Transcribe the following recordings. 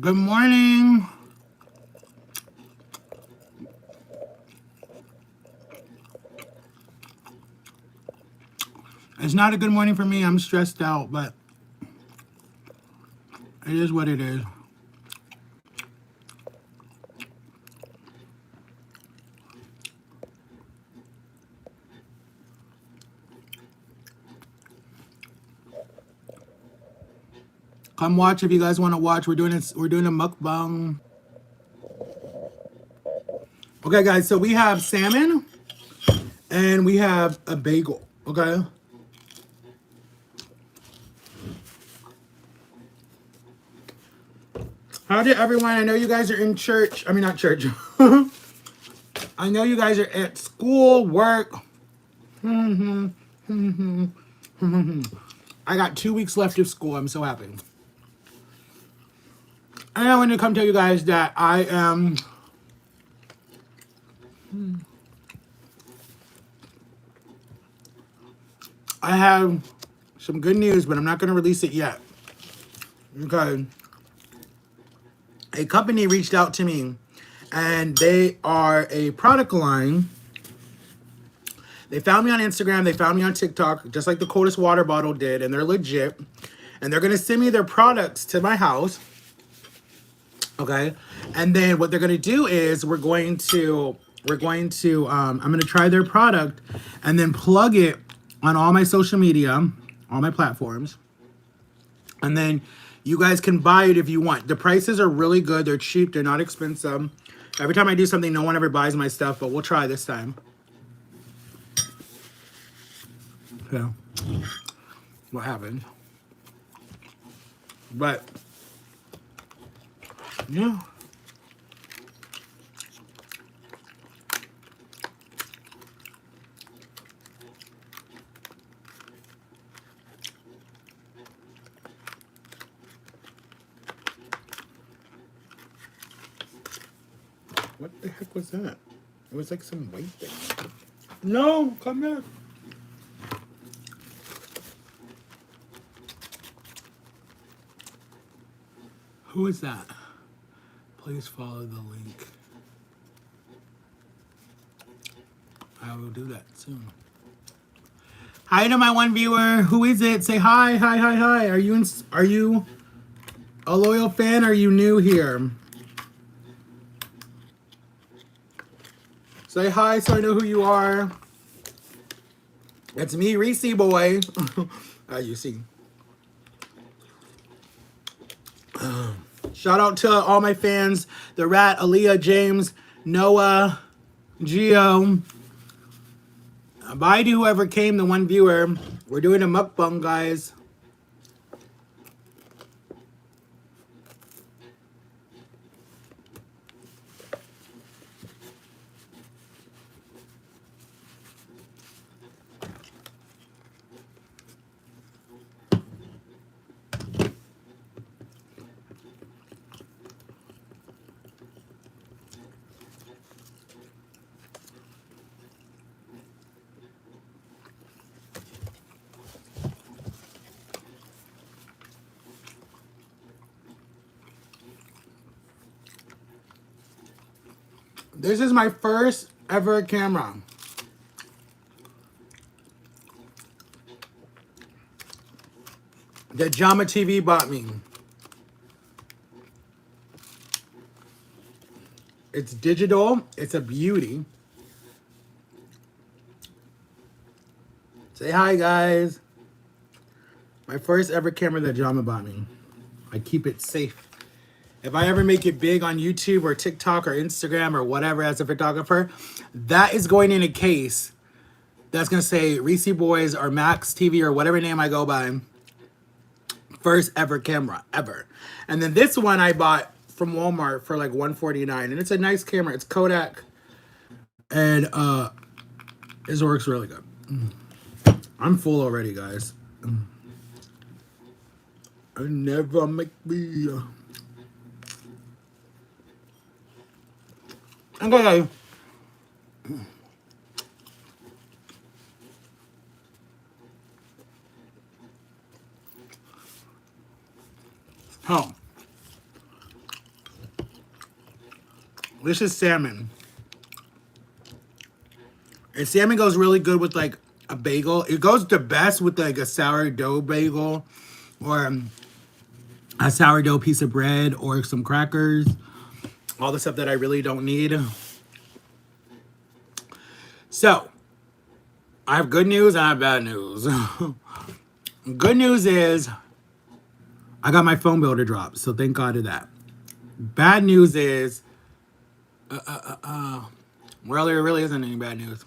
Good morning. It's not a good morning for me. I'm stressed out, but it is what it is. Come watch if you guys want to watch. We're doing it. We're doing a mukbang. Okay, guys. So we have salmon and we have a bagel. Okay. How did everyone? I know you guys are in church. I mean, not church. I know you guys are at school, work. I got 2 weeks left of school. I'm so happy. And I want to come tell you guys that I am. I have some good news, but I'm not going to release it yet. Okay. A company reached out to me, and they are a product line. They found me on Instagram. They found me on TikTok, just like the coldest water bottle did, and they're legit. And they're going to send me their products to my house. Okay. And then what they're going to do is I'm going to try their product and then plug it on all my social media, all my platforms. And then you guys can buy it if you want. The prices are really good. They're cheap. They're not expensive. Every time I do something, no one ever buys my stuff, but we'll try this time. Yeah. What happened? But, yeah. What the heck was that? It was like some weight thing. No, come back. Who is that? Please follow the link. I will do that soon. Hi to my one viewer. Who is it? Say hi, hi, hi, hi. Are you a loyal fan? Or are you new here? Say hi so I know who you are. It's me, Reese boy. You see. Shout out to all my fans. The Rat, Aaliyah, James, Noah, Gio. Bye to whoever came, the one viewer. We're doing a mukbang, guys. This is my first ever camera. That Jama TV bought me. It's digital. It's a beauty. Say hi, guys. My first ever camera that Jama bought me. I keep it safe. If I ever make it big on YouTube or TikTok or Instagram or whatever as a photographer, that is going in a case that's going to say Reese Boys or Max TV or whatever name I go by. First ever camera, ever. And then this one I bought from Walmart for like $149. And it's a nice camera. It's Kodak. And it works really good. I'm full already, guys. I never make me... Okay. Oh. This is salmon. And salmon goes really good with like a bagel. It goes the best with like a sourdough bagel or a sourdough piece of bread or some crackers. All the stuff that I really don't need. So, I have good news and I have bad news. Good news is I got my phone bill to drop, so thank God to that. Bad news is, well, there really isn't any bad news.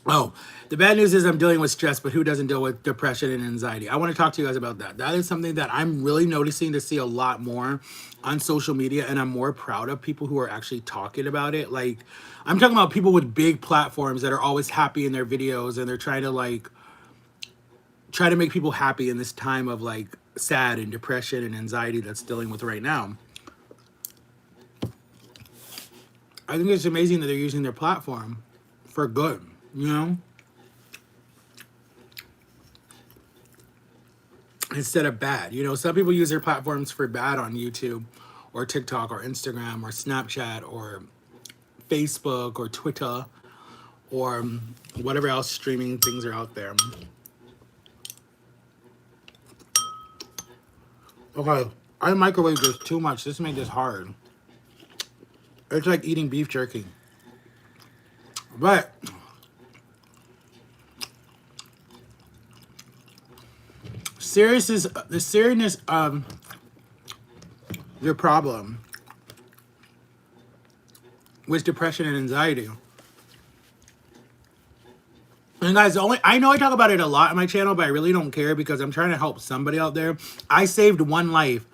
Oh, the bad news is I'm dealing with stress, but who doesn't deal with depression and anxiety? I want to talk to you guys about that. That is something that I'm really noticing to see a lot more on social media, and I'm more proud of people who are actually talking about it. Like, I'm talking about people with big platforms that are always happy in their videos, and they're trying to like try to make people happy in this time of like sad and depression and anxiety that's dealing with right now. I think it's amazing that they're using their platform for good, you know? Instead of bad. You know, some people use their platforms for bad on YouTube or TikTok or Instagram or Snapchat or Facebook or Twitter or whatever else streaming things are out there. Okay, I microwave this too much. This made this hard. It's like eating beef jerky. But the seriousness of your problem with depression and anxiety. And guys, I know I talk about it a lot on my channel, but I really don't care because I'm trying to help somebody out there. I saved one life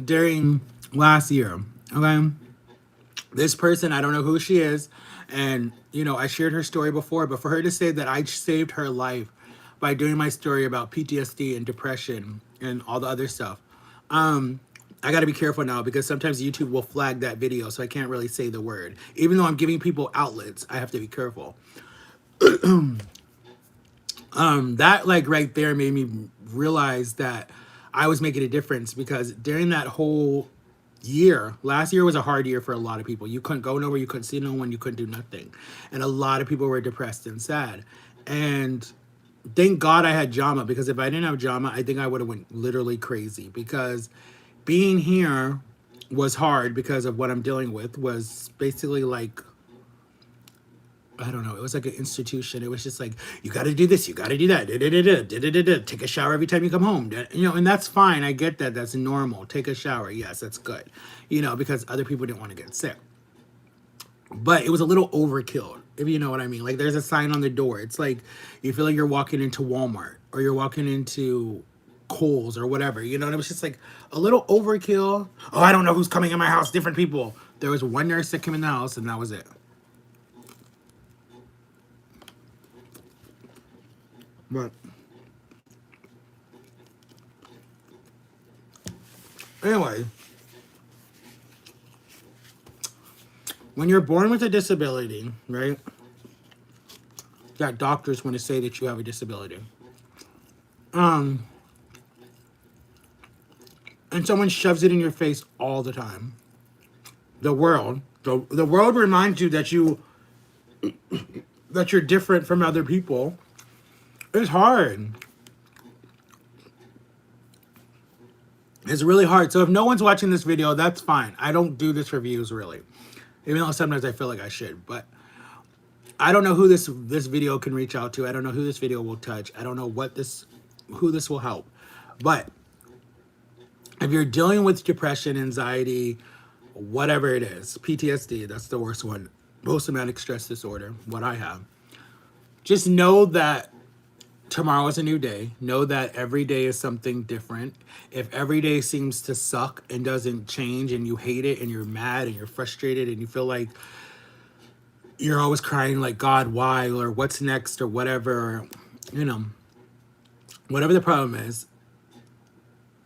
during last year. Okay. This person, I don't know who she is, and you know, I shared her story before, but for her to say that I saved her life by doing my story about PTSD and depression and all the other stuff. I got to be careful now because sometimes YouTube will flag that video, so I can't really say the word. Even though I'm giving people outlets, I have to be careful. That like right there made me realize that I was making a difference because during that whole year, last year was a hard year for a lot of people. You couldn't go nowhere, you couldn't see no one, you couldn't do nothing. And a lot of people were depressed and sad. And thank God I had Jama, because if I didn't have Jama, I think I would have went literally crazy because being here was hard because of what I'm dealing with was basically like, I don't know. It was like an institution. It was just like, you got to do this. You got to do that. Take a shower every time you come home. You know, and that's fine. I get that. That's normal. Take a shower. Yes, that's good. You know, because other people didn't want to get sick. But it was a little overkill, if you know what I mean. Like there's a sign on the door. It's like you feel like you're walking into Walmart or you're walking into Kohl's or whatever. You know, and it was just like a little overkill. Oh, I don't know who's coming in my house. Different people. There was one nurse that came in the house and that was it. But anyway, when you're born with a disability, right? That doctors want to say that you have a disability. And someone shoves it in your face all the time. The world reminds you that you're different from other people. It's hard. It's really hard. So if no one's watching this video, that's fine. I don't do this for views really. Even though sometimes I feel like I should, but I don't know who this video can reach out to. I don't know who this video will touch. I don't know who this will help. But if you're dealing with depression, anxiety, whatever it is, PTSD, that's the worst one. Post-traumatic stress disorder, what I have. Just know that tomorrow is a new day. Know that every day is something different. If every day seems to suck and doesn't change and you hate it and you're mad and you're frustrated and you feel like you're always crying like, God, why? Or what's next or whatever, you know, whatever the problem is.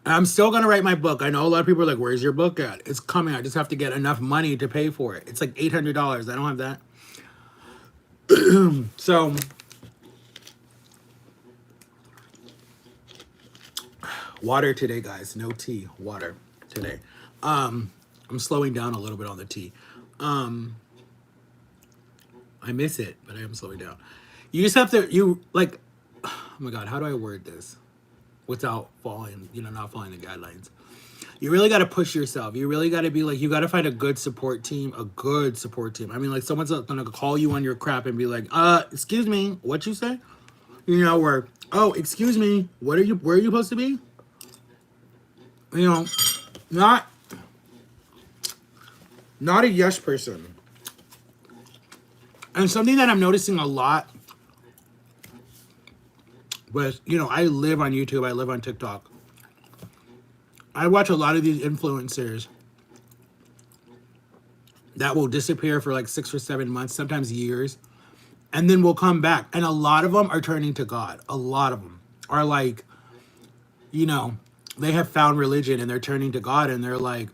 I'm still going to write my book. I know a lot of people are like, where's your book at? It's coming. I just have to get enough money to pay for it. It's like $800. I don't have that. So water today, guys. No tea, water today. I'm slowing down a little bit on the T. Um, I miss it, but I am slowing down. You just have to, oh my God, how do I word this without falling, not following the guidelines? You really got to push yourself. You really got to be like, you got to find a good support team, a good support team. I mean, like someone's going to call you on your crap and be like, excuse me, what you say? Where, oh, excuse me, where are you supposed to be? Not a yes person. And something that I'm noticing a lot with, I live on YouTube, I live on TikTok. I watch a lot of these influencers that will disappear for like 6 or 7 months, sometimes years, and then will come back. And a lot of them are turning to God. A lot of them are like, they have found religion and they're turning to God and they're like,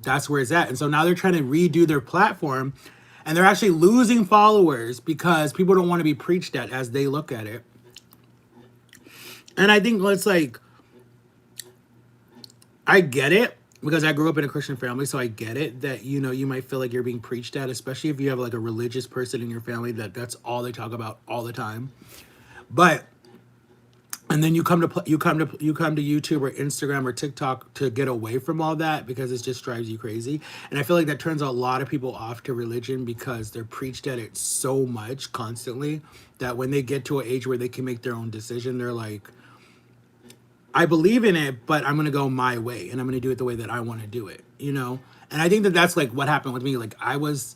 that's where it's at. And so now they're trying to redo their platform and they're actually losing followers because people don't want to be preached at as they look at it. And I think it's like, I get it because I grew up in a Christian family, so I get it that, you might feel like you're being preached at, especially if you have like a religious person in your family that's all they talk about all the time. And then you come to YouTube or Instagram or TikTok to get away from all that because it just drives you crazy. And I feel like that turns a lot of people off to religion because they're preached at it so much constantly that when they get to an age where they can make their own decision, they're like, I believe in it, but I'm going to go my way and I'm going to do it the way that I want to do it, And I think that that's like what happened with me. Like I was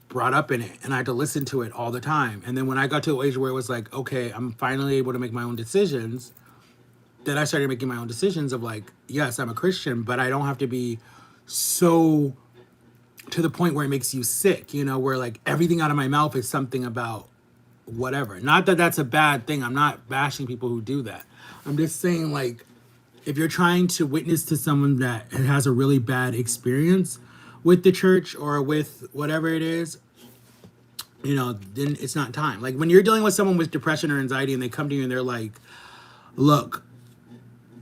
brought up in it and I had to listen to it all the time. And then when I got to an age where it was like, okay, I'm finally able to make my own decisions, then I started making my own decisions of like, yes, I'm a Christian, but I don't have to be so to the point where it makes you sick, where like everything out of my mouth is something about whatever. Not that that's a bad thing. I'm not bashing people who do that. I'm just saying, like, if you're trying to witness to someone that has a really bad experience with the church or with whatever it is, then it's not time. Like when you're dealing with someone with depression or anxiety and they come to you and they're like, look,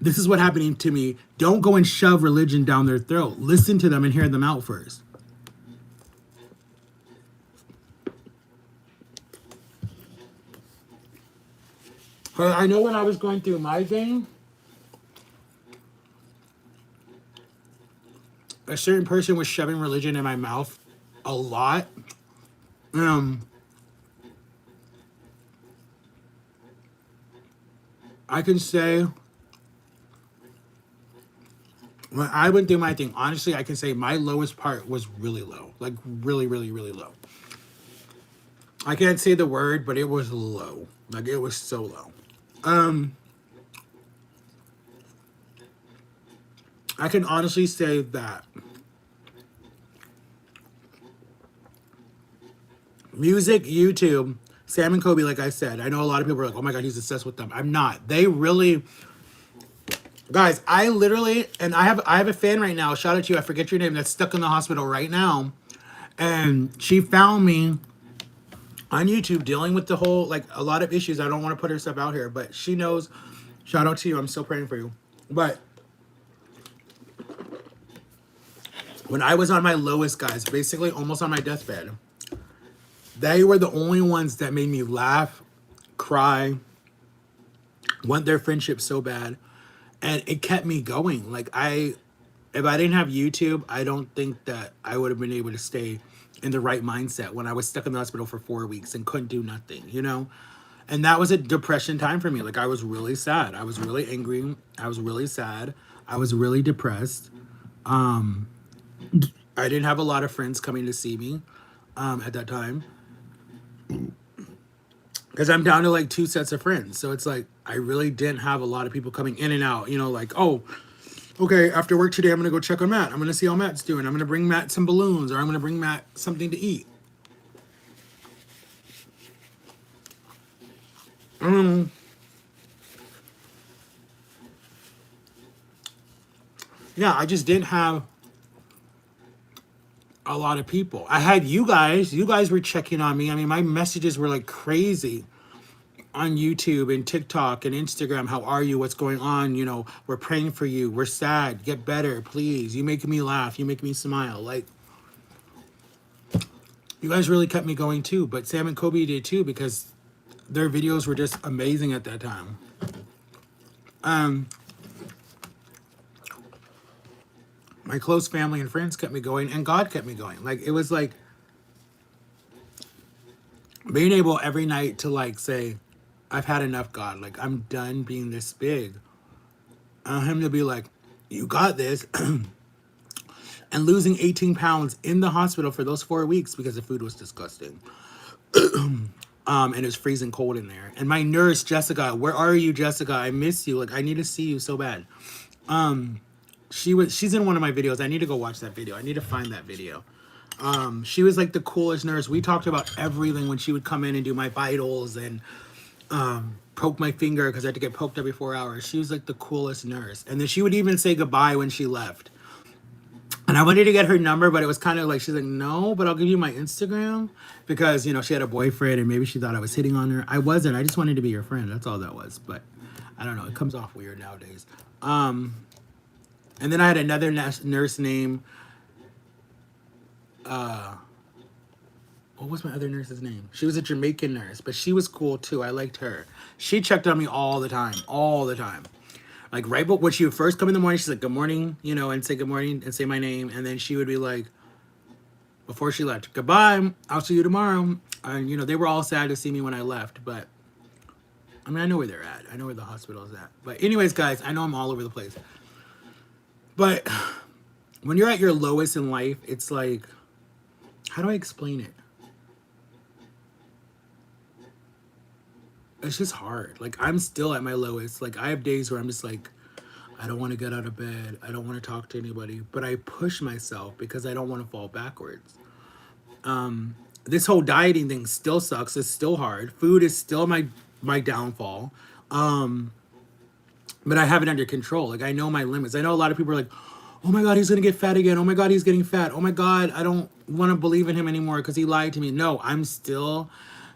this is what happening to me. Don't go and shove religion down their throat. Listen to them and hear them out first. I know when I was going through my thing, a certain person was shoving religion in my mouth a lot. I can say when I went through my thing, honestly, I can say my lowest part was really low. Like really, really, really low. I can't say the word, but it was low. Like it was so low. I can honestly say that music, YouTube, Sam and Kobe, like I said, I know a lot of people are like, oh my God, he's obsessed with them. I'm not. They really, guys, I literally, and I have a fan right now, shout out to you, I forget your name, that's stuck in the hospital right now. And she found me on YouTube dealing with the whole, like a lot of issues. I don't want to put her stuff out here, but she knows. Shout out to you. I'm still praying for you. But when I was on my lowest, guys, basically almost on my deathbed, they were the only ones that made me laugh, cry, want their friendship so bad. And it kept me going. Like if I didn't have YouTube, I don't think that I would have been able to stay in the right mindset when I was stuck in the hospital for 4 weeks and couldn't do nothing, And that was a depression time for me. Like I was really sad. I was really angry. I was really sad. I was really depressed. I didn't have a lot of friends coming to see me at that time. Because I'm down to like 2 sets of friends. So it's like, I really didn't have a lot of people coming in and out, like, oh, okay, after work today, I'm going to go check on Matt. I'm going to see how Matt's doing. I'm going to bring Matt some balloons or I'm going to bring Matt something to eat. Yeah, I just didn't have a lot of people. I had you guys. You guys were checking on me. I mean, my messages were like crazy. on YouTube and TikTok and Instagram, how are you? What's going on? You know, we're praying for you. We're sad. Get better, please. You make me laugh. You make me smile. Like, you guys really kept me going too. But Sam and Kobe did too, because their videos were just amazing at that time. My close family and friends kept me going, and God kept me going. Like, it was like being able every night to like say, I've had enough, God. Like, I'm done being this big. And him to be like, you got this. And losing 18 pounds in the hospital for those 4 weeks because the food was disgusting. And it was freezing cold in there. And my nurse, Jessica, where are you, Jessica? I miss you. Like, I need to see you so bad. She's in one of my videos. I need to go watch that video. I need to find that video. She was like the coolest nurse. We talked about everything when she would come in and do my vitals and poke my finger because I had to get poked every 4 hours. She was like the coolest nurse. And then she would even say goodbye when she left. And I wanted to get her number, but it was kind of like, she's like, no, but I'll give you my Instagram. Because, you know, she had a boyfriend and maybe she thought I was hitting on her. I wasn't. I just wanted to be your friend. That's all that was. But I don't know. It comes off weird nowadays. And then I had another nurse named, what was my other nurse's name? She was a Jamaican nurse, but she was cool too. I liked her. She checked on me all the time. Like, right when she would first come in the morning, she's like, good morning, you know, and say good morning and say my name. And then she would be like, before she left, goodbye, I'll see you tomorrow. And, you know, they were all sad to see me when I left. But, I mean, I know where they're at. I know where the hospital is at. But anyways, guys, I know I'm all over the place. But when you're at your lowest in life, it's like, how do I explain it? It's just hard. Like, I'm still at my lowest. Like, I have days where I'm just like, I don't want to get out of bed. I don't want to talk to anybody. But I push myself because I don't want to fall backwards. This whole dieting thing still sucks. It's still hard. Food is still my downfall. But I have it under control. Like, I know my limits. I know a lot of people are like, oh my God, he's going to get fat again. Oh my God, he's getting fat. Oh my God, I don't want to believe in him anymore because he lied to me. No, I'm still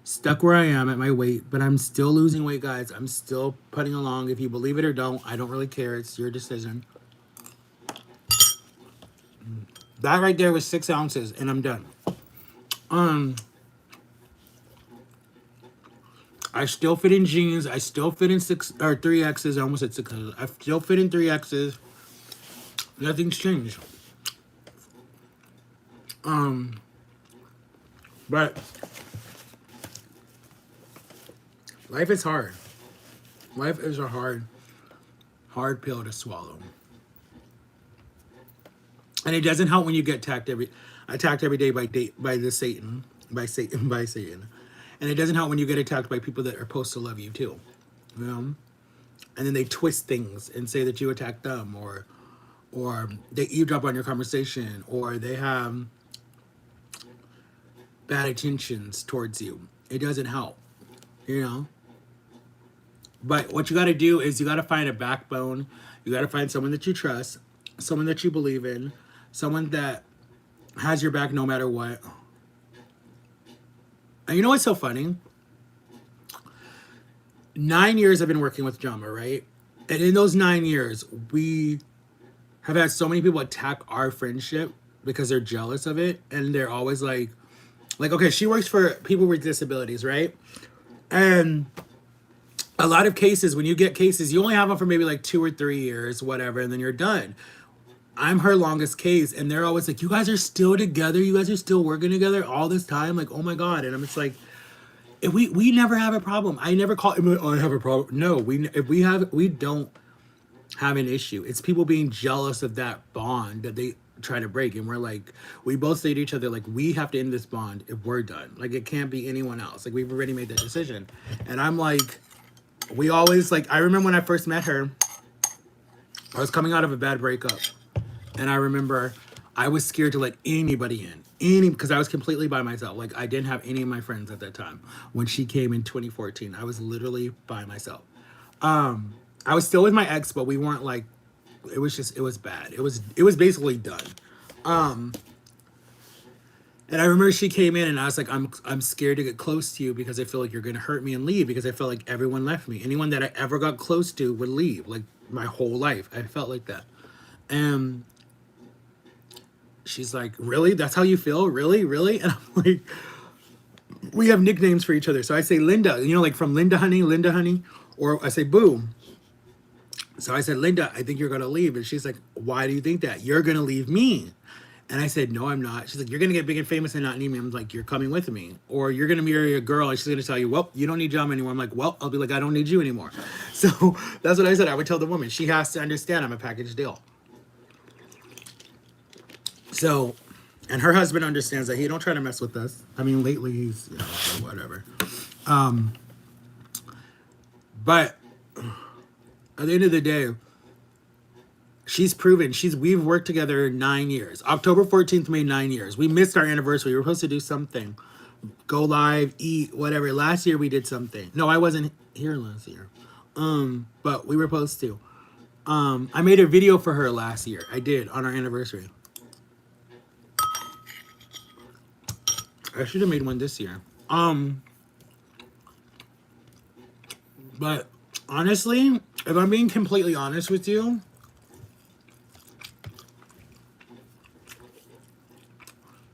stuck where I am at my weight, but I'm still losing weight, guys. I'm still putting along. If you believe it or don't, I don't really care. It's your decision. That right there was 6 ounces, and I'm done. I still fit in jeans. I still fit in 3Xs. I almost said 6Xs. I still fit in 3Xs. Nothing's changed. But life is hard. Life is a hard pill to swallow. And it doesn't help when you get attacked every day by Satan. And it doesn't help when you get attacked by people that are supposed to love you too. You know? And then they twist things and say that you attacked them, or they eavesdrop on your conversation, or they have bad intentions towards you. It doesn't help, you know? But what you got to do is you got to find a backbone. You got to find someone that you trust, someone that you believe in, someone that has your back no matter what. And you know what's so funny? 9 years I've been working with Jama, right? And in those 9 years, we have had so many people attack our friendship because they're jealous of it. And they're always like, okay, she works for people with disabilities, right? And a lot of cases, when you get cases, you only have them for maybe like 2 or 3 years, whatever, and then you're done. I'm her longest case, and they're always like, you guys are still together? You guys are still working together all this time? Like, oh my God. And I'm just like, we never have a problem. I never call, I have a problem. No, we don't have an issue. It's people being jealous of that bond that they try to break. And we're like, we both say to each other, like, we have to end this bond if we're done. Like, it can't be anyone else. Like, we've already made that decision. And I'm like, we always, like, I remember when I first met her, I was coming out of a bad breakup. And I remember I was scared to let anybody in, because I was completely by myself. Like, I didn't have any of my friends at that time. When she came in 2014, I was literally by myself. I was still with my ex, but we weren't like, it was bad. It was basically done. And I remember she came in and I was like, I'm scared to get close to you because I feel like you're gonna hurt me and leave because I felt like everyone left me. Anyone that I ever got close to would leave. Like my whole life. I felt like that. And she's like, really? That's how you feel? Really? Really? And I'm like, we have nicknames for each other. So I say Linda, like from Linda Honey, or I say Boo. So I said, Linda, I think you're gonna leave. And she's like, why do you think that? You're gonna leave me. And I said, no, I'm not. She's like, you're gonna get big and famous and not need me. I'm like, you're coming with me. Or you're gonna marry a girl and she's gonna tell you, well, you don't need John anymore. I'm like, well, I'll be like, I don't need you anymore. So that's what I said. I would tell the woman, she has to understand I'm a package deal. So, and her husband understands that he don't try to mess with us. I mean, lately he's, whatever. But at the end of the day, she's proven we've worked together 9 years. October 14th made 9 years. We missed our anniversary. We were supposed to do something. Go live, eat, whatever. Last year we did something. No, I wasn't here last year. But we were supposed to. I made a video for her last year. I did on our anniversary. I should have made one this year. But honestly, if I'm being completely honest with you,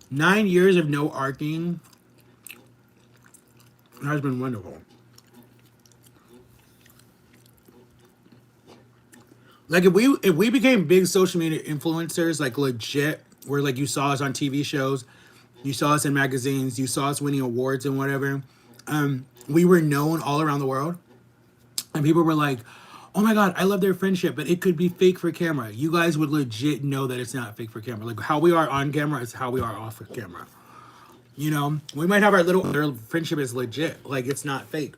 nine years of no arcing has been wonderful. Like if we became big social media influencers, like legit, where like you saw us on TV shows, you saw us in magazines, you saw us winning awards and whatever, we were known all around the world, and people were like, oh my god, I love their friendship, but it could be fake for camera. You guys would legit know that it's not fake for camera. Like how we are on camera is how we are off of camera. We might have their friendship is legit, like it's not fake.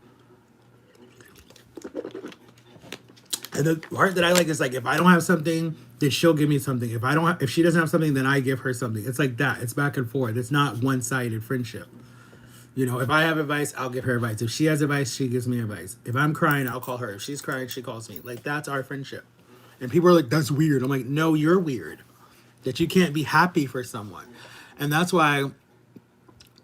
And the part that I like is like, if I don't have something, then she'll give me something. If she doesn't have something, then I give her something. It's like that. It's back and forth. It's not one-sided friendship. If I have advice, I'll give her advice. If she has advice, she gives me advice. If I'm crying, I'll call her. If she's crying, she calls me. Like, that's our friendship. And people are like, that's weird. I'm like, no, you're weird. That you can't be happy for someone. And that's why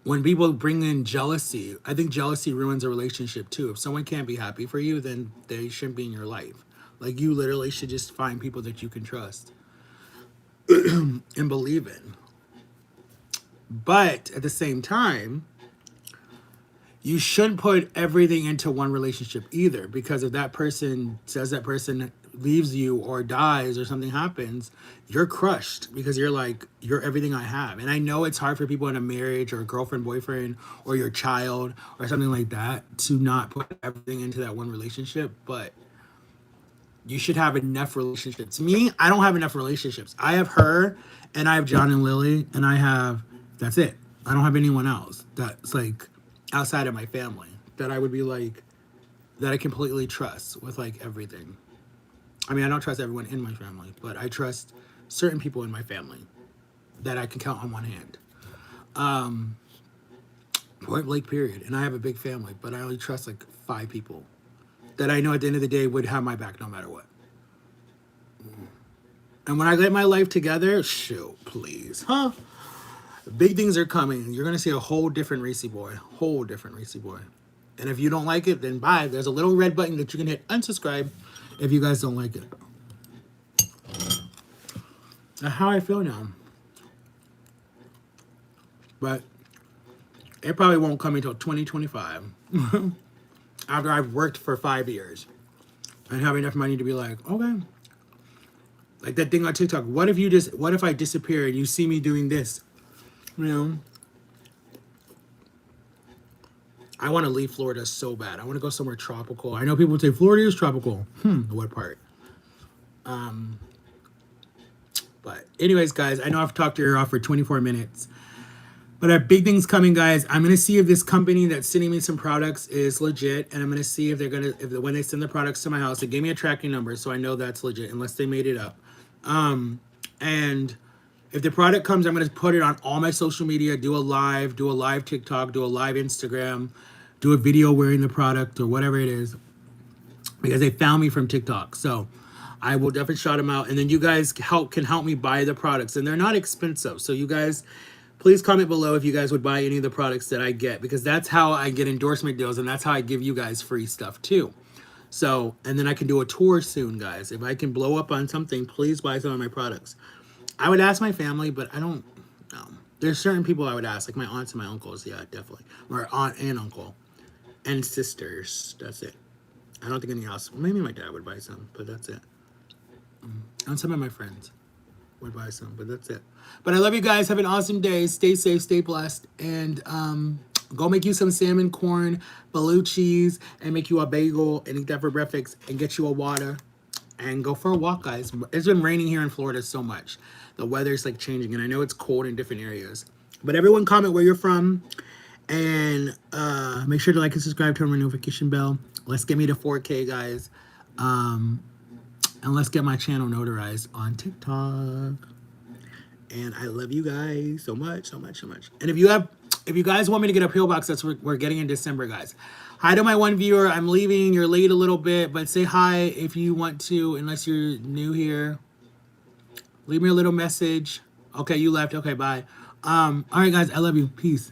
when people bring in jealousy, I think jealousy ruins a relationship too. If someone can't be happy for you, then they shouldn't be in your life. Like, you literally should just find people that you can trust and believe in. But at the same time, you shouldn't put everything into one relationship either, because if that person leaves you or dies or something happens, you're crushed because you're everything I have. And I know it's hard for people in a marriage or a girlfriend, boyfriend, or your child or something like that to not put everything into that one relationship, but you should have enough relationships. Me, I don't have enough relationships. I have her and I have John and Lily, and that's it. I don't have anyone else that's like outside of my family that I would be like, that I completely trust with like everything. I mean, I don't trust everyone in my family, but I trust certain people in my family that I can count on one hand. Point blank period. And I have a big family, but I only trust like 5 people that I know at the end of the day would have my back no matter what. And when I get my life together, shoot, please. Big things are coming. You're going to see a whole different Racy boy. And if you don't like it, then bye. There's a little red button that you can hit unsubscribe if you guys don't like it. That's how I feel now. But it probably won't come until 2025. After I've worked for 5 years and have enough money to be like, okay. Like that thing on TikTok. What if I disappear and you see me doing this? I want to leave Florida so bad. I want to go somewhere tropical. I know people say Florida is tropical. What part? But anyways, guys, I know I've talked your ear off for 24 minutes. But I have big things coming, guys. I'm going to see if this company that's sending me some products is legit. And I'm going to see if when they send the products to my house, they gave me a tracking number, so I know that's legit, unless they made it up. And if the product comes, I'm going to put it on all my social media, do a live TikTok, do a live Instagram, do a video wearing the product or whatever it is, because they found me from TikTok. So I will definitely shout them out. And then you guys can help me buy the products. And they're not expensive. So you guys, please comment below if you guys would buy any of the products that I get, because that's how I get endorsement deals, and that's how I give you guys free stuff too. So, and then I can do a tour soon, guys. If I can blow up on something, please buy some of my products. I would ask my family, but I don't know. There's certain people I would ask, like my aunts and my uncles. Yeah, definitely. Or aunt and uncle. And sisters. That's it. I don't think anything else. Maybe my dad would buy some, but that's it. And some of my friends would buy some, but that's it. But I love you guys. Have an awesome day. Stay safe, stay blessed. And go make you some salmon, corn, blue cheese, and make you a bagel and eat that for breakfast and get you a water. And go for a walk, guys. It's been raining here in Florida so much. The weather's like changing, and I know it's cold in different areas. But everyone comment where you're from. And make sure to like and subscribe, turn on the notification bell. Let's get me to 4K, guys. And let's get my channel notarized on TikTok. And I love you guys so much, so much, so much. And if you guys want me to get a PO box, that's what we're getting in December, guys. Hi to my one viewer. I'm leaving. You're late a little bit, but say hi if you want to, unless you're new here. Leave me a little message. Okay, you left. Okay, bye. All right, guys. I love you. Peace.